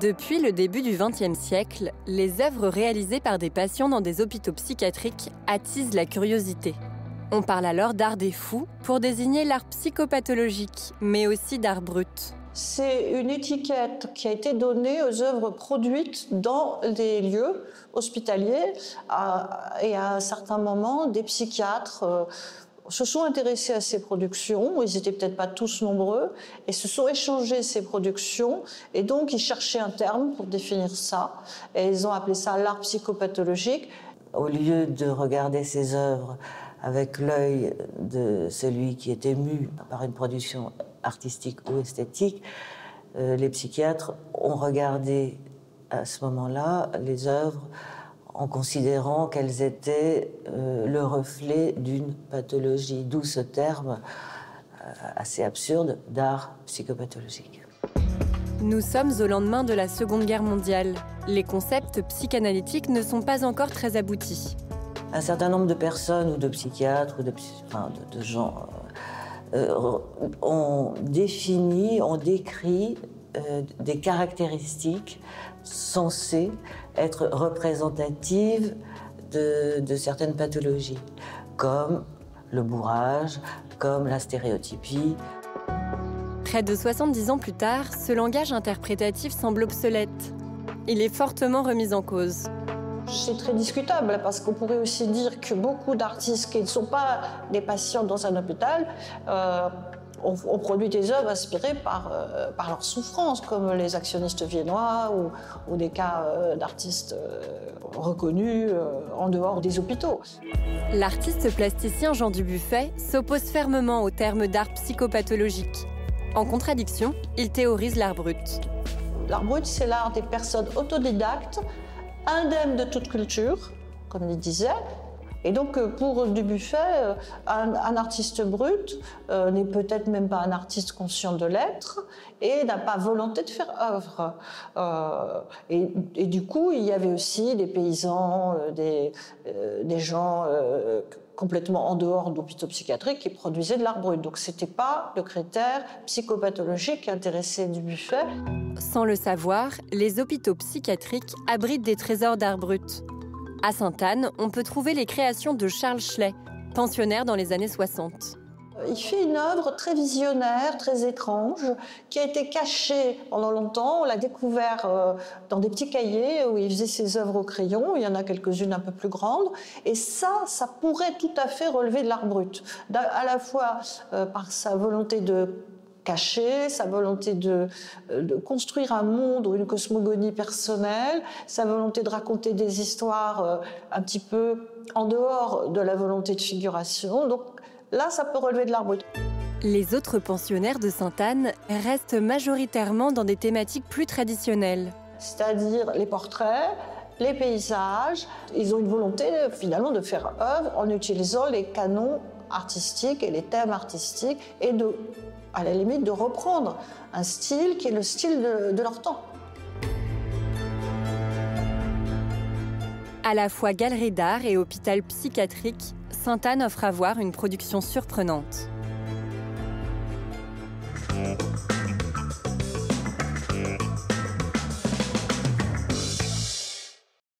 Depuis le début du XXe siècle, les œuvres réalisées par des patients dans des hôpitaux psychiatriques attisent la curiosité. On parle alors d'art des fous pour désigner l'art psychopathologique, mais aussi d'art brut. C'est une étiquette qui a été donnée aux œuvres produites dans des lieux hospitaliers et à un certain moment, des psychiatres se sont intéressés à ces productions, ils n'étaient peut-être pas tous nombreux, et se sont échangés ces productions, et donc ils cherchaient un terme pour définir ça, et ils ont appelé ça l'art psychopathologique. Au lieu de regarder ces œuvres avec l'œil de celui qui est ému par une production artistique ou esthétique, les psychiatres ont regardé à ce moment-là les œuvres en considérant qu'elles étaient le reflet d'une pathologie, d'où ce terme assez absurde d'art psychopathologique. Nous sommes au lendemain de la Seconde Guerre mondiale. Les concepts psychanalytiques ne sont pas encore très aboutis. Un certain nombre de personnes ou de psychiatres ou de gens ont défini, ont décrit des caractéristiques censées être représentatives de certaines pathologies, comme le bourrage, comme la stéréotypie. Près de 70 ans plus tard, ce langage interprétatif semble obsolète. Il est fortement remis en cause. C'est très discutable parce qu'on pourrait aussi dire que beaucoup d'artistes qui ne sont pas des patients dans un hôpital ont produit des œuvres inspirées par leur souffrance, comme les actionnistes viennois ou des cas d'artistes reconnus en dehors des hôpitaux. L'artiste plasticien Jean Dubuffet s'oppose fermement au terme d'art psychopathologique. En contradiction, il théorise l'art brut. L'art brut, c'est l'art des personnes autodidactes, indemnes de toute culture, comme il disait. Et donc, pour Dubuffet, un artiste brut n'est peut-être même pas un artiste conscient de l'être et n'a pas volonté de faire œuvre. Et du coup, il y avait aussi des paysans, des gens complètement en dehors d'hôpitaux psychiatriques qui produisaient de l'art brut. Donc, ce n'était pas le critère psychopathologique qui intéressait Dubuffet. Sans le savoir, les hôpitaux psychiatriques abritent des trésors d'art brut. À Sainte-Anne, on peut trouver les créations de Charles Schley, pensionnaire dans les années 60. Il fait une œuvre très visionnaire, très étrange, qui a été cachée pendant longtemps. On l'a découvert dans des petits cahiers où il faisait ses œuvres au crayon. Il y en a quelques-unes un peu plus grandes. Et ça pourrait tout à fait relever de l'art brut. À la fois par sa volonté de cacher, sa volonté de construire un monde ou une cosmogonie personnelle, sa volonté de raconter des histoires un petit peu en dehors de la volonté de figuration. Donc là, ça peut relever de l'art brut. Les autres pensionnaires de Sainte-Anne restent majoritairement dans des thématiques plus traditionnelles. C'est-à-dire les portraits, les paysages. Ils ont une volonté finalement de faire œuvre en utilisant les canons artistiques et les thèmes artistiques et à la limite de reprendre un style qui est le style de leur temps. À la fois galerie d'art et hôpital psychiatrique, Sainte-Anne offre à voir une production surprenante.